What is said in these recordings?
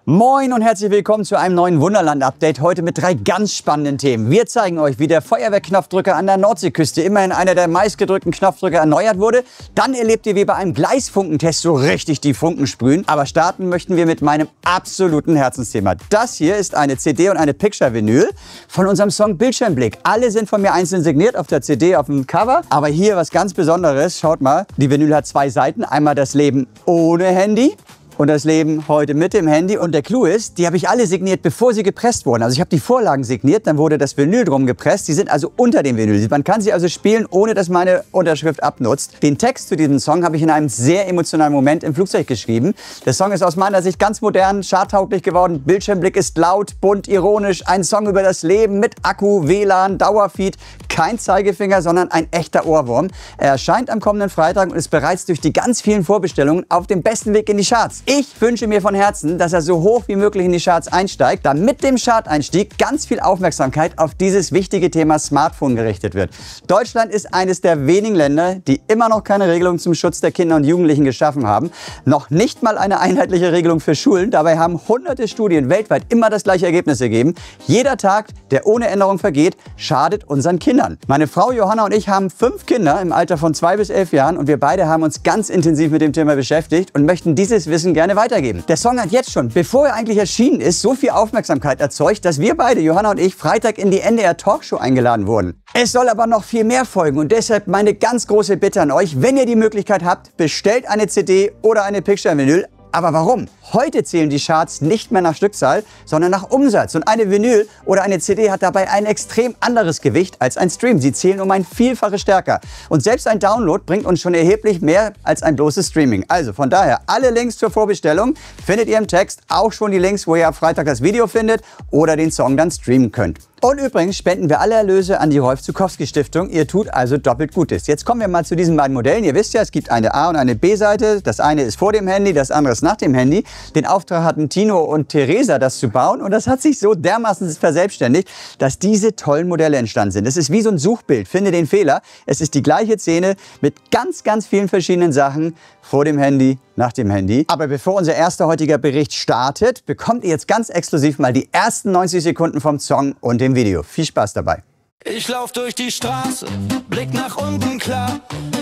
Moin und herzlich willkommen zu einem neuen Wunderland-Update. Heute mit 3 ganz spannenden Themen. Wir zeigen euch, wie der Feuerwehrknopfdrücker an der Nordseeküste immerhin einer der meistgedrückten Knopfdrücker erneuert wurde. Dann erlebt ihr, wie bei einem Gleisfunkentest so richtig die Funken sprühen. Aber starten möchten wir mit meinem absoluten Herzensthema. Das hier ist eine CD und eine Picture-Vinyl von unserem Song Bildschirmblick. Alle sind von mir einzeln signiert auf der CD, auf dem Cover. Aber hier was ganz Besonderes. Schaut mal, die Vinyl hat 2 Seiten. Einmal das Leben ohne Handy und das Leben heute mit dem Handy. Und der Clou ist, die habe ich alle signiert, bevor sie gepresst wurden. Also ich habe die Vorlagen signiert, dann wurde das Vinyl drum gepresst. Die sind also unter dem Vinyl. Man kann sie also spielen, ohne dass meine Unterschrift abnutzt. Den Text zu diesem Song habe ich in einem sehr emotionalen Moment im Flugzeug geschrieben. Der Song ist aus meiner Sicht ganz modern, charttauglich geworden. Bildschirmblick ist laut, bunt, ironisch. Ein Song über das Leben mit Akku, WLAN, Dauerfeed. Kein Zeigefinger, sondern ein echter Ohrwurm. Er erscheint am kommenden Freitag und ist bereits durch die ganz vielen Vorbestellungen auf dem besten Weg in die Charts. Ich wünsche mir von Herzen, dass er so hoch wie möglich in die Charts einsteigt, damit mit dem Charteinstieg ganz viel Aufmerksamkeit auf dieses wichtige Thema Smartphone gerichtet wird. Deutschland ist eines der wenigen Länder, die immer noch keine Regelung zum Schutz der Kinder und Jugendlichen geschaffen haben. Noch nicht mal eine einheitliche Regelung für Schulen. Dabei haben hunderte Studien weltweit immer das gleiche Ergebnis ergeben. Jeder Tag, der ohne Änderung vergeht, schadet unseren Kindern. Meine Frau Johanna und ich haben 5 Kinder im Alter von 2 bis 11 Jahren und wir beide haben uns ganz intensiv mit dem Thema beschäftigt und möchten dieses Wissen gerne weitergeben. Der Song hat jetzt schon, bevor er eigentlich erschienen ist, so viel Aufmerksamkeit erzeugt, dass wir beide, Johanna und ich, Freitag in die NDR Talkshow eingeladen wurden. Es soll aber noch viel mehr folgen und deshalb meine ganz große Bitte an euch, wenn ihr die Möglichkeit habt, bestellt eine CD oder eine Picture-Vinyl. Aber warum? Heute zählen die Charts nicht mehr nach Stückzahl, sondern nach Umsatz. Und eine Vinyl oder eine CD hat dabei ein extrem anderes Gewicht als ein Stream. Sie zählen um ein Vielfaches stärker. Und selbst ein Download bringt uns schon erheblich mehr als ein bloßes Streaming. Also von daher, alle Links zur Vorbestellung findet ihr im Text. Auch schon die Links, wo ihr am Freitag das Video findet oder den Song dann streamen könnt. Und übrigens spenden wir alle Erlöse an die Rolf-Zuckowski-Stiftung. Ihr tut also doppelt Gutes. Jetzt kommen wir mal zu diesen beiden Modellen. Ihr wisst ja, es gibt eine A- und eine B-Seite. Das eine ist vor dem Handy, das andere ist nach dem Handy. Den Auftrag hatten Tino und Theresa, das zu bauen. Und das hat sich so dermaßen verselbstständigt, dass diese tollen Modelle entstanden sind. Es ist wie so ein Suchbild. Finde den Fehler. Es ist die gleiche Szene mit ganz, ganz vielen verschiedenen Sachen. Vor dem Handy, nach dem Handy. Aber bevor unser erster heutiger Bericht startet, bekommt ihr jetzt ganz exklusiv mal die ersten 90 Sekunden vom Song und dem Video. Viel Spaß dabei. Ich lauf durch die Straße, Blick nach unten klar.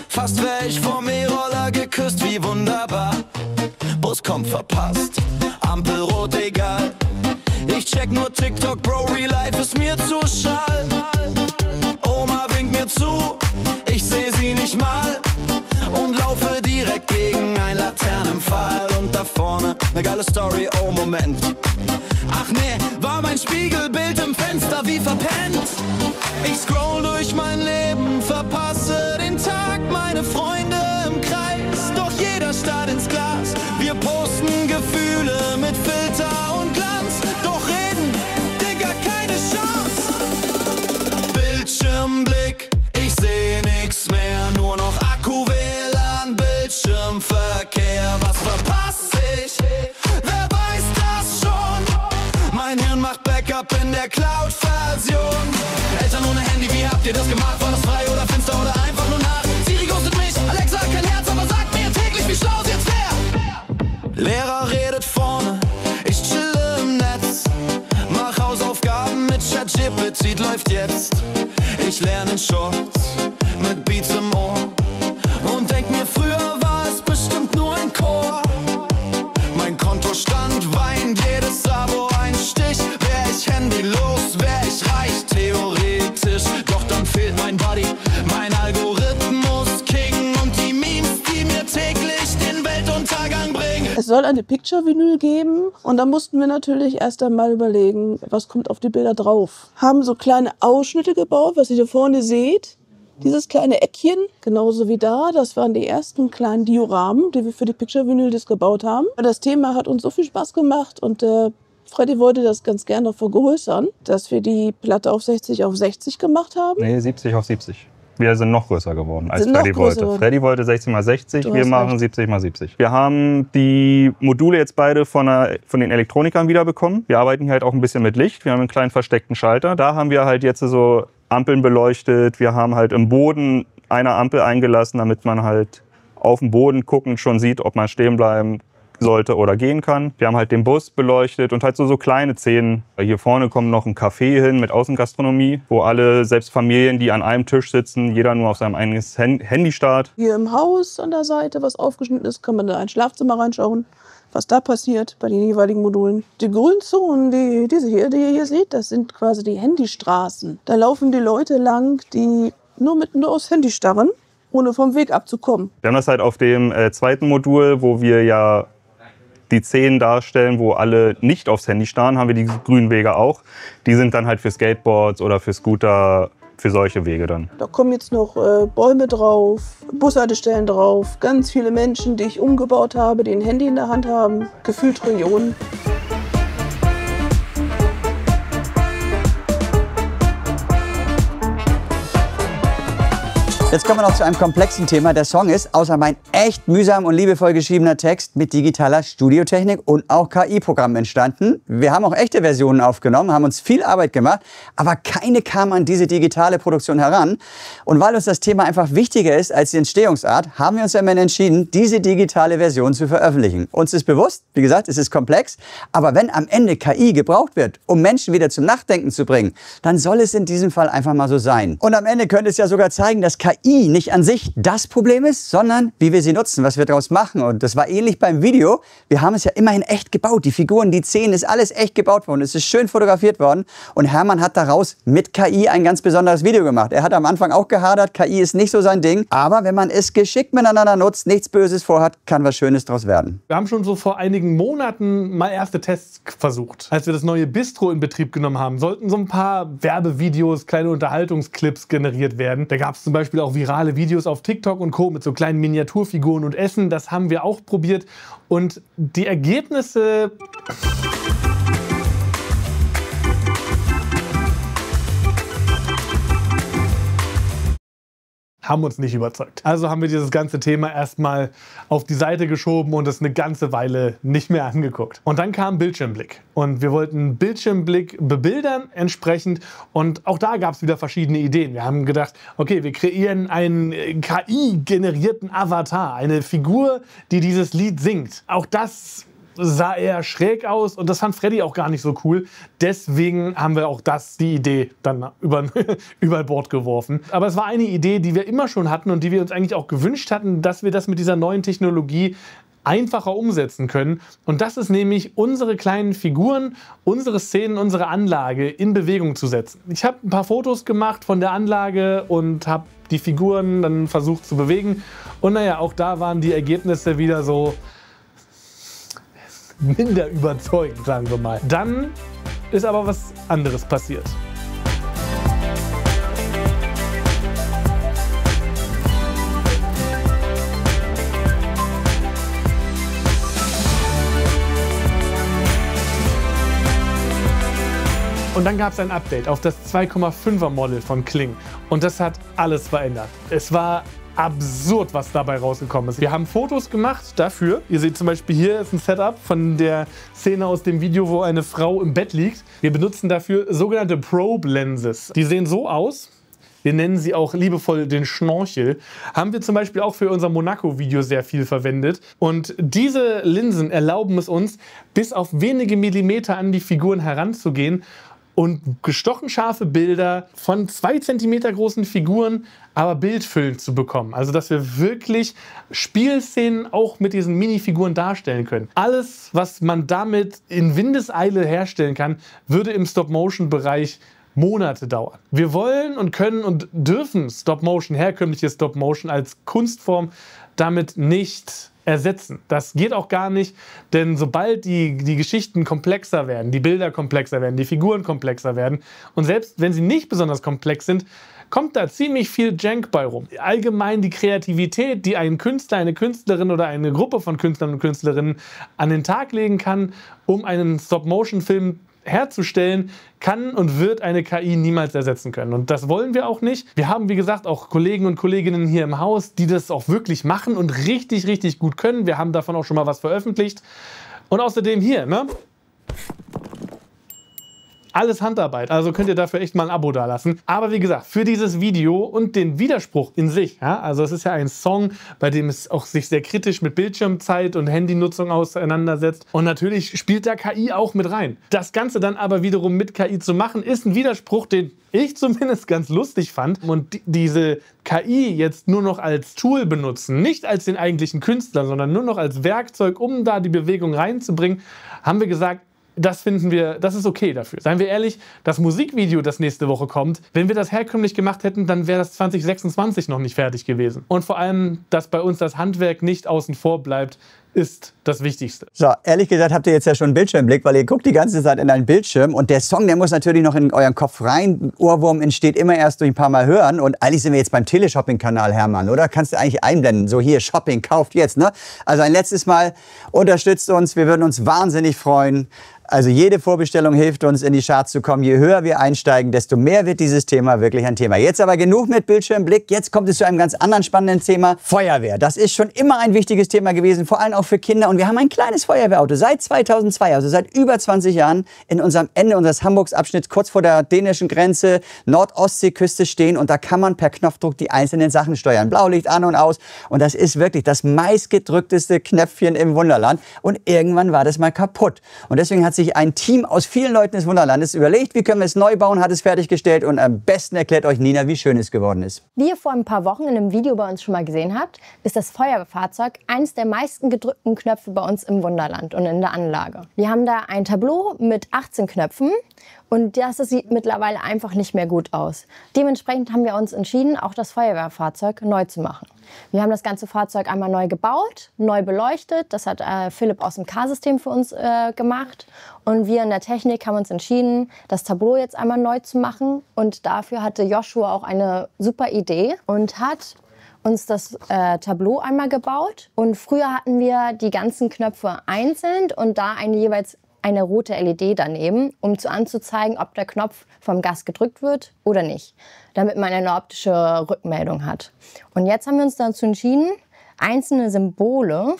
Fast wär ich vom E-Roller geküsst, wie wunderbar. Bus kommt verpasst, Ampel rot, egal. Ich check nur TikTok, Bro, Real Life ist mir zu schal. Oma winkt mir zu, ich seh sie nicht mal. Und laufe direkt gegen ein Laternenpfahl. Und da vorne ne geile Story, oh Moment. Ach nee, war mein Spiegelbild im Fenster wie verpennt. Ich scroll durch mein Leben, verpasse den Tag, meine Freunde im Kreis. Doch jeder starrt ins Glas, wir posten Gefühle mit Filter und Glanz. Doch reden, Digga, keine Chance. Bildschirmblick, ich seh nix mehr, nur noch Akku, WLAN, Bildschirmverkehr. Was verpasse ich? Wer weiß das schon? Mein Hirn macht Backup in der Cloud-Version. Eltern ohne Handy, wie habt ihr das gemacht? War das frei oder finster oder einfach nur nach? Siri ghostet mich, Alexa kein Herz, aber sagt mir täglich, wie schlau sie jetzt wär. Lehrer redet vorne, ich chille im Netz. Mach Hausaufgaben mit ChatGPT, läuft jetzt. Ich lerne in Shorts mit Beats im Ohr und denk mir, früher war es bestimmt nur ein Chor. Mein Kontostand weint, jedes Abo ein Stich. Wär ich handylos, wär ich reich, theoretisch. Doch dann fehlt mein Body, mein Algorithmus King und die Memes, die mir täglich den Weltuntergang bringen. Es soll eine Picture-Vinyl geben und da mussten wir natürlich erst einmal überlegen, was kommt auf die Bilder drauf. Haben so kleine Ausschnitte gebaut, was ihr hier vorne seht. Dieses kleine Eckchen, genauso wie da, das waren die ersten kleinen Dioramen, die wir für die Picture-Vinyl gebaut haben. Das Thema hat uns so viel Spaß gemacht und Freddy wollte das ganz gerne noch vergrößern, dass wir die Platte auf 60 auf 60 gemacht haben. Nee, 70 auf 70. Wir sind noch größer geworden, als Freddy wollte. Freddy wollte 60 x 60, wir machen 70 x 70. Wir haben die Module jetzt beide von den Elektronikern wiederbekommen. Wir arbeiten hier halt auch ein bisschen mit Licht. Wir haben einen kleinen versteckten Schalter. Da haben wir halt jetzt so Ampeln beleuchtet. Wir haben halt im Boden eine Ampel eingelassen, damit man halt auf dem Boden guckend schon sieht, ob man stehen bleiben sollte oder gehen kann. Wir haben halt den Bus beleuchtet und halt so kleine Szenen. Hier vorne kommt noch ein Café hin mit Außengastronomie, wo alle, selbst Familien, die an einem Tisch sitzen, jeder nur auf seinem eigenes Handy starrt. Hier im Haus an der Seite, was aufgeschnitten ist, kann man in ein Schlafzimmer reinschauen, was da passiert bei den jeweiligen Modulen. Die Grünzonen, die ihr hier seht, das sind quasi die Handystraßen. Da laufen die Leute lang, die nur aufs Handy starren, ohne vom Weg abzukommen. Wir haben das halt auf dem zweiten Modul, wo wir ja die Szenen darstellen, wo alle nicht aufs Handy starren, haben wir die grünen Wege auch. Die sind dann halt für Skateboards oder für Scooter, für solche Wege dann. Da kommen jetzt noch Bäume drauf, Bushaltestellen drauf, ganz viele Menschen, die ich umgebaut habe, die ein Handy in der Hand haben, gefühlt Trillionen. Jetzt kommen wir noch zu einem komplexen Thema. Der Song ist, außer mein echt mühsam und liebevoll geschriebener Text, mit digitaler Studiotechnik und auch KI-Programmen entstanden. Wir haben auch echte Versionen aufgenommen, haben uns viel Arbeit gemacht, aber keine kam an diese digitale Produktion heran. Und weil uns das Thema einfach wichtiger ist als die Entstehungsart, haben wir uns am Ende entschieden, diese digitale Version zu veröffentlichen. Uns ist bewusst, wie gesagt, es ist komplex, aber wenn am Ende KI gebraucht wird, um Menschen wieder zum Nachdenken zu bringen, dann soll es in diesem Fall einfach mal so sein. Und am Ende könnte es ja sogar zeigen, dass KI nicht an sich das Problem ist, sondern wie wir sie nutzen, was wir daraus machen. Und das war ähnlich beim Video. Wir haben es ja immerhin echt gebaut. Die Figuren, die Szenen, ist alles echt gebaut worden. Es ist schön fotografiert worden. Und Hermann hat daraus mit KI ein ganz besonderes Video gemacht. Er hat am Anfang auch gehadert, KI ist nicht so sein Ding. Aber wenn man es geschickt miteinander nutzt, nichts Böses vorhat, kann was Schönes daraus werden. Wir haben schon so vor einigen Monaten mal erste Tests versucht. Als wir das neue Bistro in Betrieb genommen haben, sollten so ein paar Werbevideos, kleine Unterhaltungsclips generiert werden. Da gab es zum Beispiel auch virale Videos auf TikTok und Co. mit so kleinen Miniaturfiguren und Essen. Das haben wir auch probiert. Und die Ergebnisse... haben uns nicht überzeugt. Also haben wir dieses ganze Thema erstmal auf die Seite geschoben und es eine ganze Weile nicht mehr angeguckt. Und dann kam Bildschirmblick. Und wir wollten Bildschirmblick bebildern entsprechend. Und auch da gab es wieder verschiedene Ideen. Wir haben gedacht, okay, wir kreieren einen KI-generierten Avatar. Eine Figur, die dieses Lied singt. Auch das sah eher schräg aus und das fand Freddy auch gar nicht so cool. Deswegen haben wir auch die Idee dann über Bord geworfen. Aber es war eine Idee, die wir immer schon hatten und die wir uns eigentlich auch gewünscht hatten, dass wir das mit dieser neuen Technologie einfacher umsetzen können. Und das ist nämlich, unsere kleinen Figuren, unsere Szenen, unsere Anlage in Bewegung zu setzen. Ich habe ein paar Fotos gemacht von der Anlage und habe die Figuren dann versucht zu bewegen. Und naja, auch da waren die Ergebnisse wieder so minder überzeugend, sagen wir mal. Dann ist aber was anderes passiert. Und dann gab es ein Update auf das 2,5er Model von Kling. Und das hat alles verändert. Es war absurd, was dabei rausgekommen ist. Wir haben Fotos gemacht dafür. Ihr seht zum Beispiel, hier ist ein Setup von der Szene aus dem Video, wo eine Frau im Bett liegt. Wir benutzen dafür sogenannte Probe Lenses. Die sehen so aus. Wir nennen sie auch liebevoll den Schnorchel. Haben wir zum Beispiel auch für unser Monaco-Video sehr viel verwendet. Und diese Linsen erlauben es uns, bis auf wenige Millimeter an die Figuren heranzugehen und gestochen scharfe Bilder von 2 cm großen Figuren, aber bildfüllend zu bekommen. Also dass wir wirklich Spielszenen auch mit diesen Minifiguren darstellen können. Alles, was man damit in Windeseile herstellen kann, würde im Stop-Motion-Bereich Monate dauern. Wir wollen und können und dürfen Stop-Motion, herkömmliche Stop-Motion als Kunstform damit nicht ersetzen. Das geht auch gar nicht, denn sobald die Geschichten komplexer werden, die Bilder komplexer werden, die Figuren komplexer werden und selbst wenn sie nicht besonders komplex sind, kommt da ziemlich viel Jank bei rum. Allgemein die Kreativität, die ein Künstler, eine Künstlerin oder eine Gruppe von Künstlern und Künstlerinnen an den Tag legen kann, um einen Stop-Motion-Film herzustellen, kann und wird eine KI niemals ersetzen können. Und das wollen wir auch nicht. Wir haben, wie gesagt, auch Kollegen und Kolleginnen hier im Haus, die das auch wirklich machen und richtig, richtig gut können. Wir haben davon auch schon mal was veröffentlicht. Und außerdem hier, ne? Alles Handarbeit, also könnt ihr dafür echt mal ein Abo dalassen. Aber wie gesagt, für dieses Video und den Widerspruch in sich, ja, also es ist ja ein Song, bei dem es auch sich sehr kritisch mit Bildschirmzeit und Handynutzung auseinandersetzt. Und natürlich spielt da KI auch mit rein. Das Ganze dann aber wiederum mit KI zu machen, ist ein Widerspruch, den ich zumindest ganz lustig fand. Und diese KI jetzt nur noch als Tool benutzen, nicht als den eigentlichen Künstler, sondern nur noch als Werkzeug, um da die Bewegung reinzubringen, haben wir gesagt, das finden wir, das ist okay dafür. Seien wir ehrlich, das Musikvideo, das nächste Woche kommt, wenn wir das herkömmlich gemacht hätten, dann wäre das 2026 noch nicht fertig gewesen. Und vor allem, dass bei uns das Handwerk nicht außen vor bleibt, ist das Wichtigste. So, ehrlich gesagt habt ihr jetzt ja schon einen Bildschirmblick, weil ihr guckt die ganze Zeit in einen Bildschirm und der Song, der muss natürlich noch in euren Kopf rein. Ohrwurm entsteht immer erst durch ein paar Mal hören und eigentlich sind wir jetzt beim Teleshopping-Kanal, Hermann, oder? Kannst du eigentlich einblenden, so hier, Shopping, kauft jetzt, ne? Also ein letztes Mal, unterstützt uns, wir würden uns wahnsinnig freuen. Also jede Vorbestellung hilft uns, in die Charts zu kommen. Je höher wir einsteigen, desto mehr wird dieses Thema wirklich ein Thema. Jetzt aber genug mit Bildschirmblick. Jetzt kommt es zu einem ganz anderen spannenden Thema. Feuerwehr. Das ist schon immer ein wichtiges Thema gewesen, vor allem auch für Kinder. Und wir haben ein kleines Feuerwehrauto seit 2002, also seit über 20 Jahren, in unserem Ende unseres Hamburgs-Abschnitts kurz vor der dänischen Grenze, Nordostseeküste stehen. Und da kann man per Knopfdruck die einzelnen Sachen steuern. Blaulicht an und aus. Und das ist wirklich das meistgedrückteste Knöpfchen im Wunderland. Und irgendwann war das mal kaputt. Und deswegen hat sich ein Team aus vielen Leuten des Wunderlandes überlegt, wie können wir es neu bauen, hat es fertiggestellt und am besten erklärt euch Nina, wie schön es geworden ist. Wie ihr vor ein paar Wochen in einem Video bei uns schon mal gesehen habt, ist das Feuerwehrfahrzeug eines der meisten gedrückten Knöpfe bei uns im Wunderland und in der Anlage. Wir haben da ein Tableau mit 18 Knöpfen und das sieht mittlerweile einfach nicht mehr gut aus. Dementsprechend haben wir uns entschieden, auch das Feuerwehrfahrzeug neu zu machen. Wir haben das ganze Fahrzeug einmal neu gebaut, neu beleuchtet. Das hat Philipp aus dem K-System für uns gemacht. Und wir in der Technik haben uns entschieden, das Tableau jetzt einmal neu zu machen. Und dafür hatte Joshua auch eine super Idee und hat uns das Tableau einmal gebaut. Und früher hatten wir die ganzen Knöpfe einzeln und da jeweils eine rote LED daneben, um anzuzeigen, ob der Knopf vom Gas gedrückt wird oder nicht, damit man eine optische Rückmeldung hat. Und jetzt haben wir uns dazu entschieden, einzelne Symbole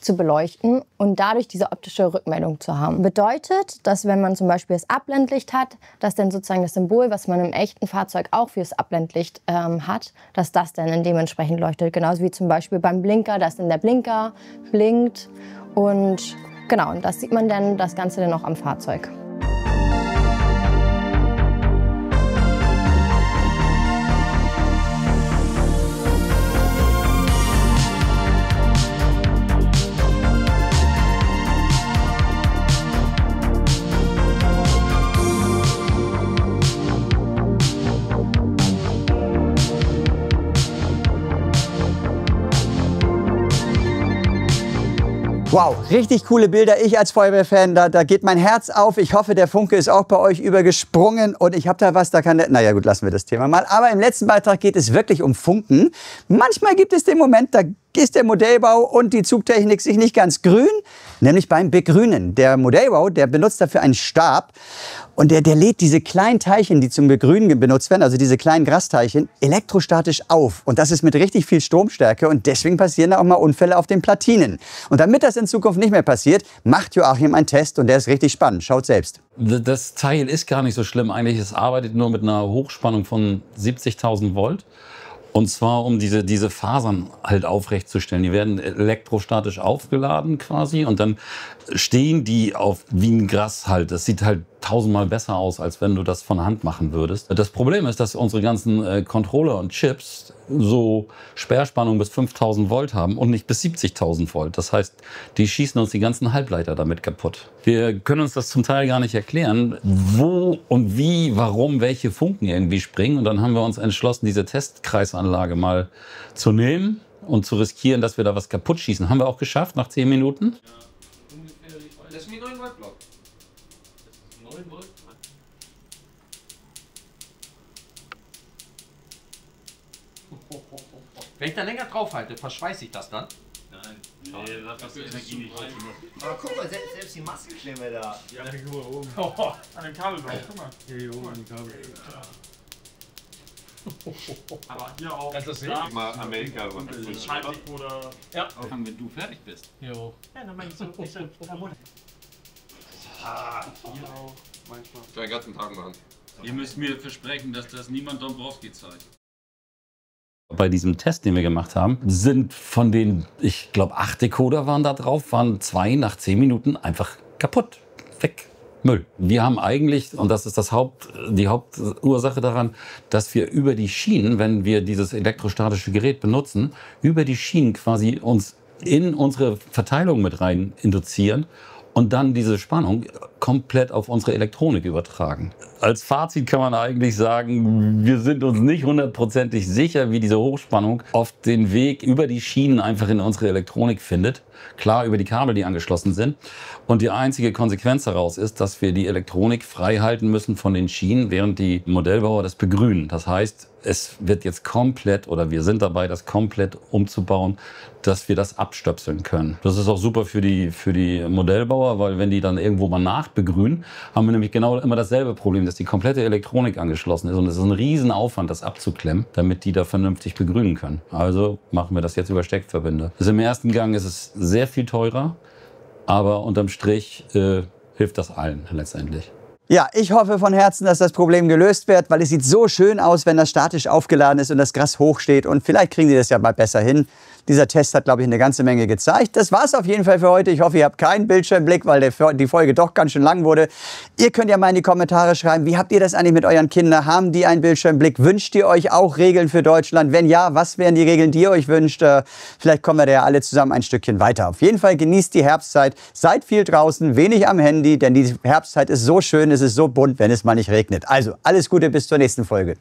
zu beleuchten und dadurch diese optische Rückmeldung zu haben. Bedeutet, dass wenn man zum Beispiel das Abblendlicht hat, dass dann sozusagen das Symbol, was man im echten Fahrzeug auch für das Abblendlicht hat, dass das dann dementsprechend leuchtet. Genauso wie zum Beispiel beim Blinker, dass dann der Blinker blinkt und genau, und das sieht man dann, das Ganze dann auch am Fahrzeug. Wow, richtig coole Bilder. Ich als Feuerwehrfan, da geht mein Herz auf. Ich hoffe, der Funke ist auch bei euch übergesprungen und ich habe da was, da kann der... Naja gut, lassen wir das Thema mal. Aber im letzten Beitrag geht es wirklich um Funken. Manchmal gibt es den Moment, da ist der Modellbau und die Zugtechnik sich nicht ganz grün, nämlich beim Begrünen. Der Modellbau, der benutzt dafür einen Stab und der lädt diese kleinen Teilchen, die zum Begrünen benutzt werden, also diese kleinen Grasteilchen, elektrostatisch auf. Und das ist mit richtig viel Stromstärke und deswegen passieren da auch mal Unfälle auf den Platinen. Und damit das in Zukunft nicht mehr passiert, macht Joachim einen Test und der ist richtig spannend. Schaut selbst. Das Teil ist gar nicht so schlimm eigentlich. Es arbeitet nur mit einer Hochspannung von 70.000 Volt. Und zwar, um diese Fasern halt aufrechtzustellen. Die werden elektrostatisch aufgeladen quasi und dann stehen die auf wie ein Gras halt. Das sieht halt 1000-mal besser aus, als wenn du das von Hand machen würdest. Das Problem ist, dass unsere ganzen Controller und Chips so Sperrspannung bis 5000 Volt haben und nicht bis 70.000 Volt. Das heißt, die schießen uns die ganzen Halbleiter damit kaputt. Wir können uns das zum Teil gar nicht erklären, wo und wie, warum welche Funken irgendwie springen. Und dann haben wir uns entschlossen, diese Testkreisanlage mal zu nehmen und zu riskieren, dass wir da was kaputt schießen. Haben wir auch geschafft nach 10 Minuten. Das ist ein 9 Volt Block. 9 Volt. Wenn ich da länger drauf halte, verschweißt sich das dann? Nein. Nee, das ist Energie nicht. Aber guck mal, selbst die Maskenklemme da. Ja, guck mal oben. Oh, an dem Kabel drauf. Guck mal. Hier oben an dem Kabel. Aber hier auch. Kannst du das sehen? Mal Amerika runter. Schalldecoder. Ja. Wenn du fertig bist. Jo. Ja, dann meinst du, ich so, hier auch. manchmal. Den ganzen Tag machen. Ihr müsst mir versprechen, dass das niemand Dombrowski zeigt. Bei diesem Test, den wir gemacht haben, sind von den, ich glaube, 8 Decoder waren da drauf, waren 2 nach 10 Minuten einfach kaputt, weg, Müll. Wir haben eigentlich, und das ist die Hauptursache daran, dass wir über die Schienen, wenn wir dieses elektrostatische Gerät benutzen, über die Schienen quasi uns in unsere Verteilung mit rein induzieren und dann diese Spannung komplett auf unsere Elektronik übertragen. Als Fazit kann man eigentlich sagen, wir sind uns nicht hundertprozentig sicher, wie diese Hochspannung oft den Weg über die Schienen einfach in unsere Elektronik findet. Klar, über die Kabel, die angeschlossen sind. Und die einzige Konsequenz daraus ist, dass wir die Elektronik frei halten müssen von den Schienen, während die Modellbauer das begrünen. Das heißt, es wird jetzt komplett, oder wir sind dabei, das komplett umzubauen, dass wir das abstöpseln können. Das ist auch super für die Modellbauer, weil wenn die dann irgendwo mal nachbegrünen, haben wir nämlich genau immer dasselbe Problem, dass die komplette Elektronik angeschlossen ist. Und es ist ein Riesenaufwand, das abzuklemmen, damit die da vernünftig begrünen können. Also machen wir das jetzt über Steckverbinde. Also im ersten Gang ist es sehr viel teurer, aber unterm Strich hilft das allen letztendlich. Ja, ich hoffe von Herzen, dass das Problem gelöst wird, weil es sieht so schön aus, wenn das statisch aufgeladen ist und das Gras hoch steht. Und vielleicht kriegen die das ja mal besser hin. Dieser Test hat, glaube ich, eine ganze Menge gezeigt. Das war's auf jeden Fall für heute. Ich hoffe, ihr habt keinen Bildschirmblick, weil die Folge doch ganz schön lang wurde. Ihr könnt ja mal in die Kommentare schreiben, wie habt ihr das eigentlich mit euren Kindern? Haben die einen Bildschirmblick? Wünscht ihr euch auch Regeln für Deutschland? Wenn ja, was wären die Regeln, die ihr euch wünscht? Vielleicht kommen wir da ja alle zusammen ein Stückchen weiter. Auf jeden Fall genießt die Herbstzeit. Seid viel draußen, wenig am Handy, denn die Herbstzeit ist so schön, es ist so bunt, wenn es mal nicht regnet. Also, alles Gute, bis zur nächsten Folge.